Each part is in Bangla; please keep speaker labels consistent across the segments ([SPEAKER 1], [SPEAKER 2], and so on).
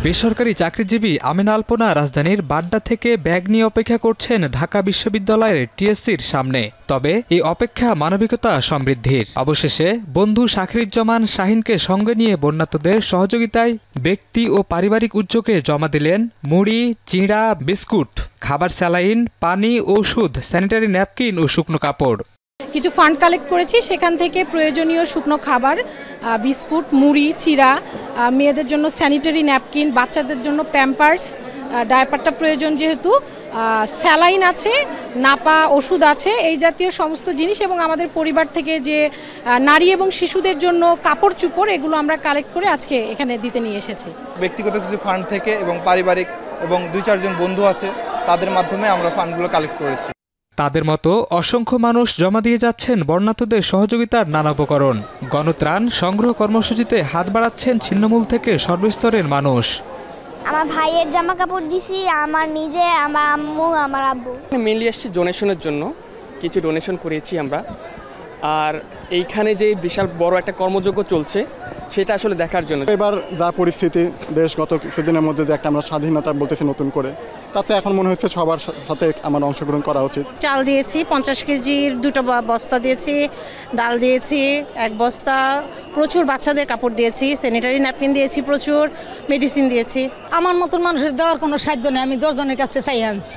[SPEAKER 1] বেসরকারি চাকরিজীবী আমিনা আলপনা রাজধানীর বাড্ডা থেকে ব্যাগ নিয়ে অপেক্ষা করছেন ঢাকা বিশ্ববিদ্যালয়ের টিএসসির সামনে। তবে এই অপেক্ষা মানবিকতা সমৃদ্ধির। অবশেষে বন্ধু শাকিরুজ্জামান শাহিনকে সঙ্গে নিয়ে বন্যার্তদের সহযোগিতায় ব্যক্তি ও পারিবারিক উদ্যোগে জমা দিলেন মুড়ি, চিড়া, বিস্কুট, খাবার, স্যালাইন, পানি, ওষুধ, স্যানিটারি ন্যাপকিন ও শুকনো কাপড়।
[SPEAKER 2] কিছু ফান্ড কালেক্ট করেছি, সেখান থেকে প্রয়োজনীয় শুকনো খাবার, বিস্কুট, মুড়ি, চিড়া, মেয়েদের জন্য স্যানিটারি ন্যাপকিন, বাচ্চাদের জন্য প্যাম্পার্স, ডায়াপারটা প্রয়োজন যেহেতু, স্যালাইন আছে, নাপা ওষুধ আছে, এই জাতীয় সমস্ত জিনিস এবং আমাদের পরিবার থেকে যে নারী এবং শিশুদের জন্য কাপড় চোপড়, এগুলো আমরা কালেক্ট করে আজকে এখানে দিতে নিয়ে এসেছি।
[SPEAKER 3] ব্যক্তিগত কিছু ফান্ড থেকে এবং পারিবারিক এবং 2-4 জন বন্ধু আছে, তাদের মাধ্যমে আমরা ফান্ডগুলো কালেক্ট করেছি।
[SPEAKER 1] তাদের মতো অসংখ্য মানুষ জমা দিয়ে যাচ্ছেন বন্যার্তদের সহযোগিতার নানা উপকরণ। গণত্রাণ সংগ্রহ কর্মসূচিতে হাত বাড়াচ্ছেন ছিন্নমূল থেকে সর্বস্তরের মানুষ।
[SPEAKER 4] আমার ভাইয়ের জামা কাপড় দিছি, আমার নিজে, আমার আম্মু, আমার আব্বু।
[SPEAKER 5] মেনলি আসছি ডোনেশনের জন্য, কিছু ডোনেশন করেছি আমরা। আর এইখানে যে বিশাল বড় একটা কর্মযজ্ঞ চলছে, সেটা আসলে দেখার জন্য।
[SPEAKER 6] এবার যা পরিস্থিতি, দেশ গত কিছুদিনের মধ্যে যে একটা আমরা স্বাধীনতা বলতেছি নতুন করে, তাতে এখন মনে হচ্ছে সবার সাথে আমার অংশগ্রহণ করা উচিত।
[SPEAKER 7] চাল দিয়েছি 50 কেজির 2টা বস্তা দিয়েছি, ডাল দিয়েছি 1 বস্তা, প্রচুর বাচ্চাদের কাপড় দিয়েছি, স্যানিটারি ন্যাপকিন দিয়েছি, প্রচুর মেডিসিন দিয়েছি।
[SPEAKER 8] আমার মতন মানুষের দেওয়ার কোনো সাধ্য নেই, আমি 10 জনের কাছে চাই আনছি।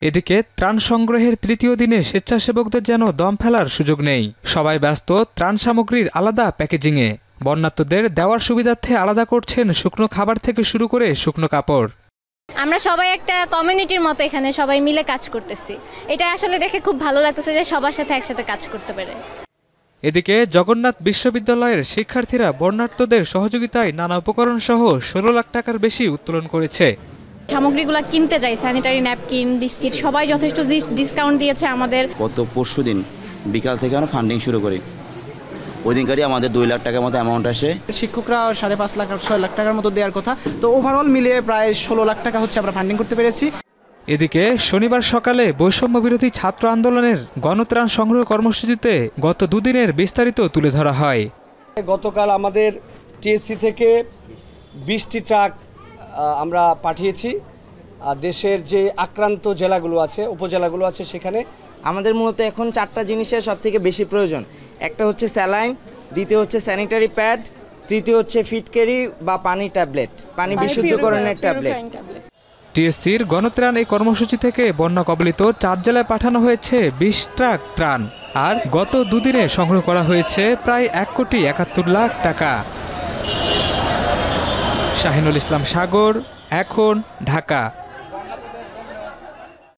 [SPEAKER 1] এদিকে ত্রাণ সংগ্রহের তৃতীয় দিনে স্বেচ্ছাসেবকদের যেন দম ফেলার সুযোগ নেই। সবাই ব্যস্ত ত্রাণ সামগ্রীর আলাদা প্যাকেজিংয়ে। বন্যার্তদের দেওয়ার সুবিধার্থে আলাদা করছেন শুকনো খাবার থেকে শুরু করে শুকনো কাপড়।
[SPEAKER 9] আমরা সবাই একটা কমিউনিটির মতো এখানে সবাই মিলে কাজ করতেছি। এটা আসলে দেখে খুব ভালো লাগতেছে যে সবার সাথে একসাথে কাজ করতে পারে।
[SPEAKER 1] এদিকে জগন্নাথ বিশ্ববিদ্যালয়ের শিক্ষার্থীরা বন্যার্তদের সহযোগিতায় নানা উপকরণ সহ 16 লাখ টাকার বেশি উত্তোলন করেছে।
[SPEAKER 2] সামগ্রীগুলো কিনতে যাই, স্যানিটারি ন্যাপকিন, বিস্কিট, সবাই যথেষ্ট ডিসকাউন্ট দিয়েছে আমাদের।
[SPEAKER 10] গত পরশুদিন বিকাল থেকে আমরা ফান্ডিং শুরু করি, ওই দিনকারই আমাদের 2 লাখ টাকার মতো অ্যামাউন্ট আসে।
[SPEAKER 11] শিক্ষকরা 5.5 লাখ 6 লাখ টাকার মতো দেওয়ার কথা, তো ওভারঅল মিলিয়ে প্রায় 16 লাখ টাকা হচ্ছে আমরা ফান্ডিং করতে পেরেছি।
[SPEAKER 1] এদিকে শনিবার সকালে বৈষম্য বিরোধী ছাত্র আন্দোলনের গণত্রাণ সংগ্রহ কর্মসূচিতে গত 2 দিনের বিস্তারিত তুলে ধরা হয়।
[SPEAKER 12] গতকাল আমাদের টিএসসি থেকে 20টি ট্রাক আমরা পাঠিয়েছি দেশের যে আক্রান্ত জেলাগুলো আছে, উপজেলাগুলো আছে, সেখানে।
[SPEAKER 13] আমাদের মূলত এখন 4টা জিনিসের সবথেকে বেশি প্রয়োজন। একটা হচ্ছে স্যালাইন, দ্বিতীয় হচ্ছে স্যানিটারি প্যাড, তৃতীয় হচ্ছে ফিটকেরি বা পানি ট্যাবলেট, পানি বিশুদ্ধকরণের ট্যাবলেট।
[SPEAKER 1] টিএসসির গণত্রাণ এই কর্মসূচি থেকে বন্যা কবলিত 4 জেলায় পাঠানো হয়েছে 20 ট্রাক ত্রাণ। আর গত 2 দিনে সংগ্রহ করা হয়েছে প্রায় 1,71,00,000 টাকা। শাহিনুল ইসলাম সাগর, এখন, ঢাকা।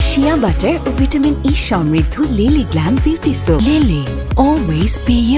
[SPEAKER 14] শিয়া বাটার ও ভিটামিন ই সমৃদ্ধ Lily glam beauty soap. Lily, always be you.